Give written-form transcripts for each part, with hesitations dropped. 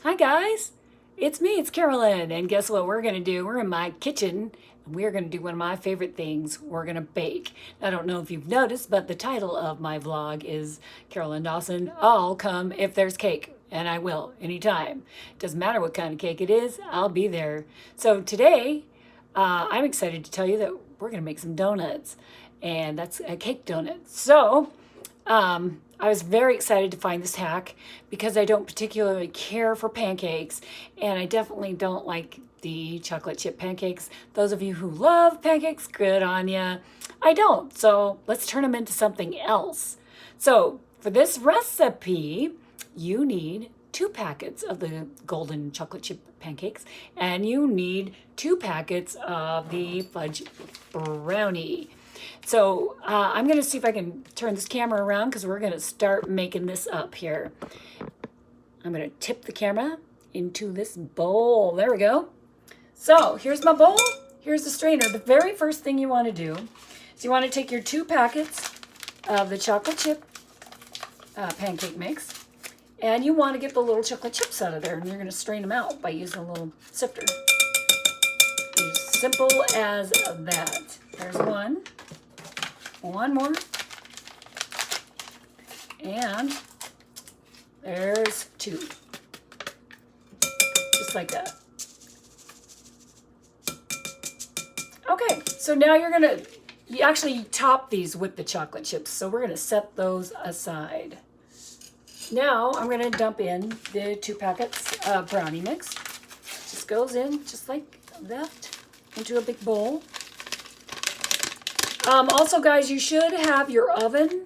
Hi guys, it's me, it's Carolyn, and guess what we're gonna do? We're in my kitchen, and we're gonna do one of my favorite things. We're gonna bake. I don't know if you've noticed, but the title of my vlog is Carolyn Dawson, I'll come if there's cake, and I will, anytime. Doesn't matter what kind of cake it is, I'll be there. So today, I'm excited to tell you that we're gonna make some donuts, and that's a cake donut. So, I was very excited to find this hack because I don't particularly care for pancakes, and I definitely don't like the chocolate chip pancakes. Those of you who love pancakes, good on ya. I don't, so let's turn them into something else. So for this recipe, you need 2 packets of the golden chocolate chip pancakes, and you need 2 packets of the fudge brownie. So I'm going to see if I can turn this camera around because we're going to start making this up here. I'm going to tip the camera into this bowl. There we go. So here's my bowl. Here's the strainer. The very first thing you want to do is you want to take your 2 packets of the chocolate chip pancake mix, and you want to get the little chocolate chips out of there, and you're going to strain them out by using a little sifter. As simple as that. There's one. One more, and there's 2, just like that. Okay, so now you actually top these with the chocolate chips, so we're gonna set those aside. Now I'm gonna dump in the 2 packets of brownie mix. Just goes in just like that into a big bowl. Also, guys, you should have your oven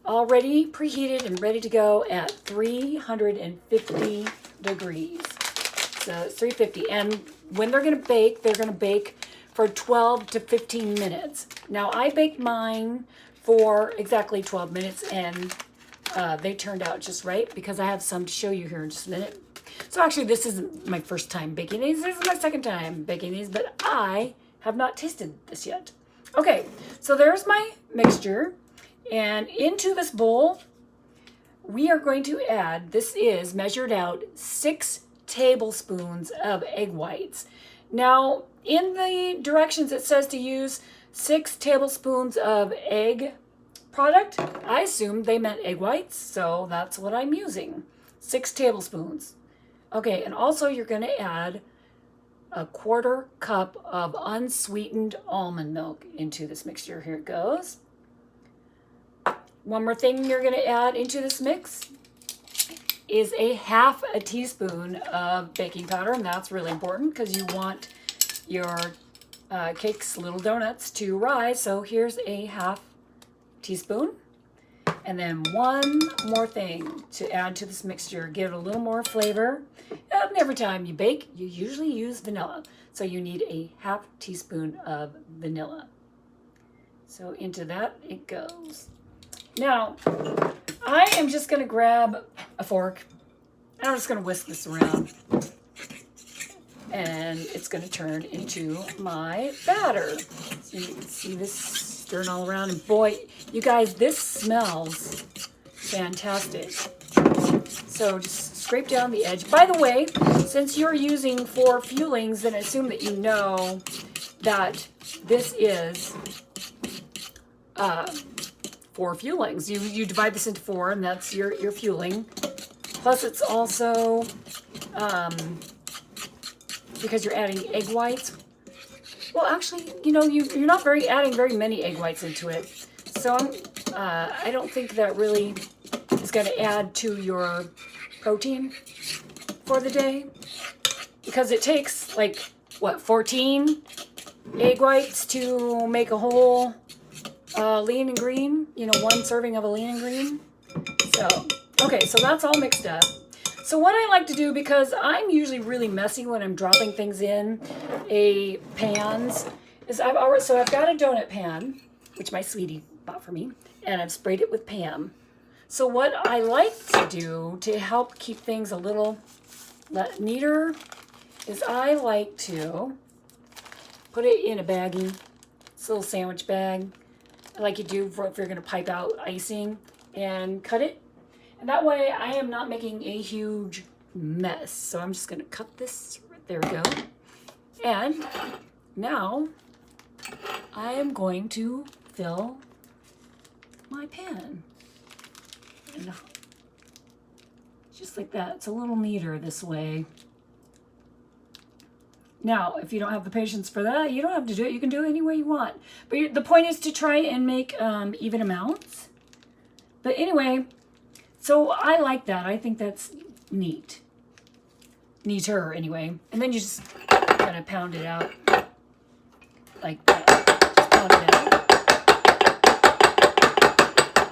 already preheated and ready to go at 350 degrees. So it's 350. And when they're going to bake for 12 to 15 minutes. Now, I baked mine for exactly 12 minutes, and they turned out just right because I have some to show you here in just a minute. So actually, this isn't my first time baking these. This is my second time baking these, but I have not tasted this yet. Okay, so there's my mixture, and into this bowl, we are going to add, this is measured out, 6 tablespoons of egg whites. Now, in the directions it says to use 6 tablespoons of egg product. I assumed they meant egg whites, so that's what I'm using, 6 tablespoons. Okay, and also you're going to add a 1/4 cup of unsweetened almond milk into this mixture. Here it goes. One more thing you're going to add into this mix is a 1/2 teaspoon of baking powder, and that's really important because you want your cakes, little donuts, to rise. So here's a 1/2 teaspoon. And then one more thing to add to this mixture, give it a little more flavor. And every time you bake, you usually use vanilla. So you need a 1/2 teaspoon of vanilla. So into that it goes. Now, I am just going to grab a fork. I'm just going to whisk this around. And it's going to turn into my batter. So you can see this stirring all around. And boy, you guys, this smells fantastic. So just scrape down the edge. By the way, since you're using 4 fuelings, then assume that you know that this is 4 fuelings. You divide this into 4, and that's your fueling. Plus, it's also because you're adding egg whites. Well, actually, you know, you're not adding very many egg whites into it. So I don't think that really is going to add to your protein for the day. Because it takes, like, what, 14 egg whites to make a whole lean and green? You know, 1 serving of a lean and green. So, okay, so that's all mixed up. So what I like to do, because I'm usually really messy when I'm dropping things in pans, is I've got a donut pan, which my sweetie bought for me, and I've sprayed it with Pam. So what I like to do to help keep things a little neater is I like to put it in a baggie, it's a little sandwich bag, like you do if you're going to pipe out icing, and cut it. And that way I am not making a huge mess. So I'm just gonna cut this, there we go. And now I am going to fill my pan. And just like that. It's a little neater this way. Now, if you don't have the patience for that, you don't have to do it. You can do it any way you want. But the point is to try and make even amounts. But anyway, so I like that. I think that's neat. Neater, anyway. And then you just kind of pound it out like that. Just pound it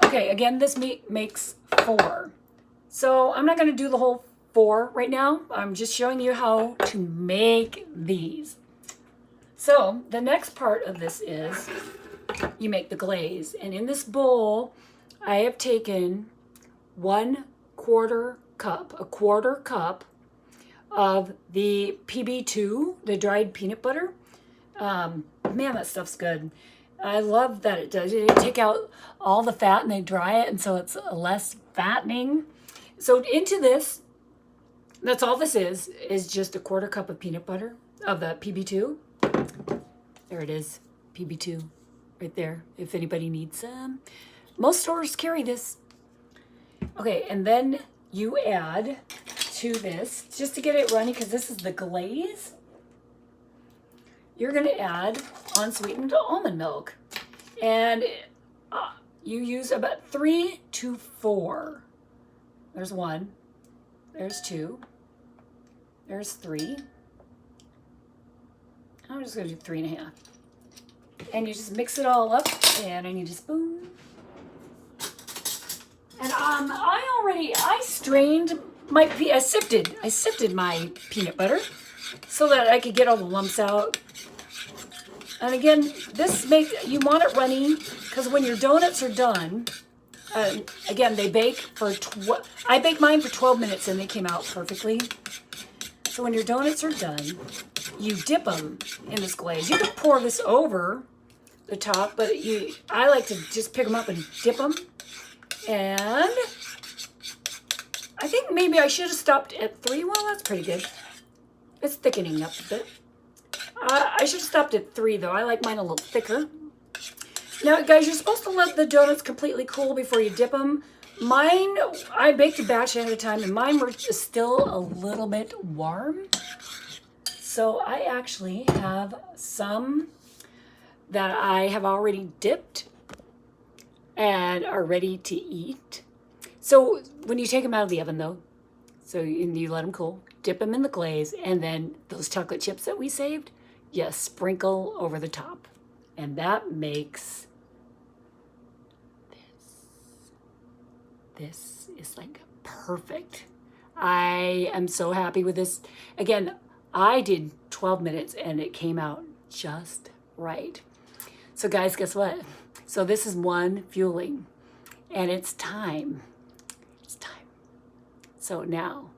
out. Okay, again, this makes 4. So I'm not going to do the whole 4 right now. I'm just showing you how to make these. So the next part of this is you make the glaze. And in this bowl, I have taken 1/4 cup, a 1/4 cup of the PB2, the dried peanut butter. Man, that stuff's good. I love that it does. They take out all the fat and they dry it, and so it's less fattening. So into this, that's all this is just a 1/4 cup of peanut butter of the PB2. There it is, PB2, right there, if anybody needs some. Most stores carry this. Okay, and then you add to this, just to get it runny, because this is the glaze, you're gonna add unsweetened almond milk. And you use about 3 to 4. There's 1, there's 2, there's 3. I'm just gonna do 3.5. And you just mix it all up, and I need a spoon. And I strained my, I sifted my peanut butter so that I could get all the lumps out. And again, you want it runny, because when your donuts are done, again, they bake for, I baked mine for 12 minutes and they came out perfectly. So when your donuts are done, you dip them in this glaze. You can pour this over the top, but I like to just pick them up and dip them. And I think maybe I should have stopped at 3. Well, that's pretty good. It's thickening up a bit. I should have stopped at 3, though. I like mine a little thicker. Now, guys, you're supposed to let the donuts completely cool before you dip them. Mine, I baked a batch ahead of time, and mine were still a little bit warm. So I actually have some that I have already dipped and are ready to eat. So when you take them out of the oven, though, so you let them cool, dip them in the glaze, and then those chocolate chips that we saved, yes, sprinkle over the top. And that makes this. This is like perfect. I am so happy with this. Again, I did 12 minutes and it came out just right. So guys, guess what? So this is one fueling, and it's time. It's time. So now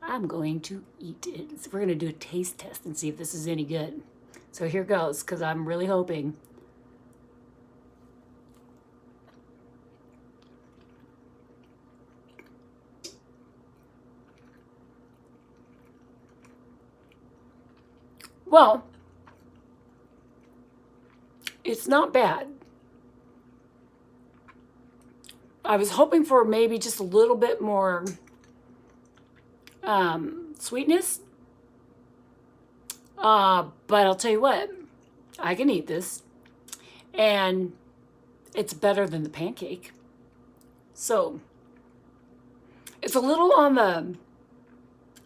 I'm going to eat it. So we're going to do a taste test and see if this is any good. So here goes, because I'm really hoping. Well, it's not bad. I was hoping for maybe just a little bit more sweetness. But I'll tell you what, I can eat this. And it's better than the pancake. So, it's a little on the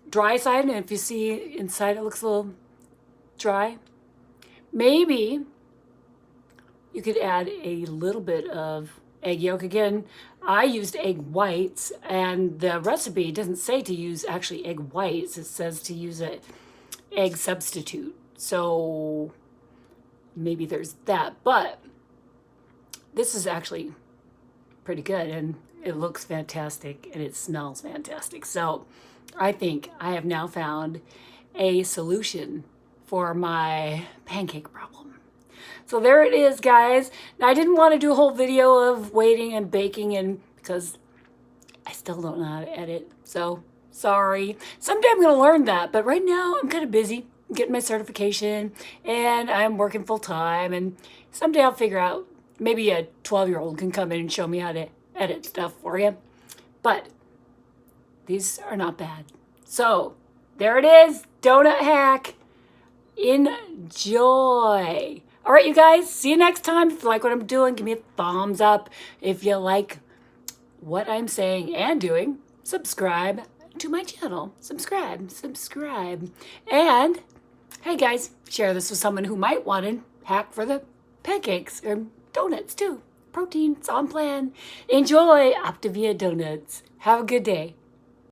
dry side. And if you see inside, it looks a little dry. Maybe you could add a little bit of egg yolk. Again, I used egg whites, and the recipe doesn't say to use actually egg whites. It says to use an egg substitute. So maybe there's that. But this is actually pretty good, and it looks fantastic, and it smells fantastic. So I think I have now found a solution for my pancake problem. So there it is, guys. Now, I didn't want to do a whole video of waiting and baking, and because I still don't know how to edit. So Sorry. Someday I'm going to learn that, but right now I'm kind of busy getting my certification and I'm working full time, and someday I'll figure out, maybe a 12-year-old can come in and show me how to edit stuff for you. But these are not bad. So there it is, donut hack. Enjoy. All right, you guys, see you next time. If you like what I'm doing, give me a thumbs up. If you like what I'm saying and doing, subscribe to my channel. Subscribe. And hey guys, share this with someone who might want to hack for the pancakes or donuts too. Protein, it's on plan. Enjoy Octavia Doughnuts. Have a good day.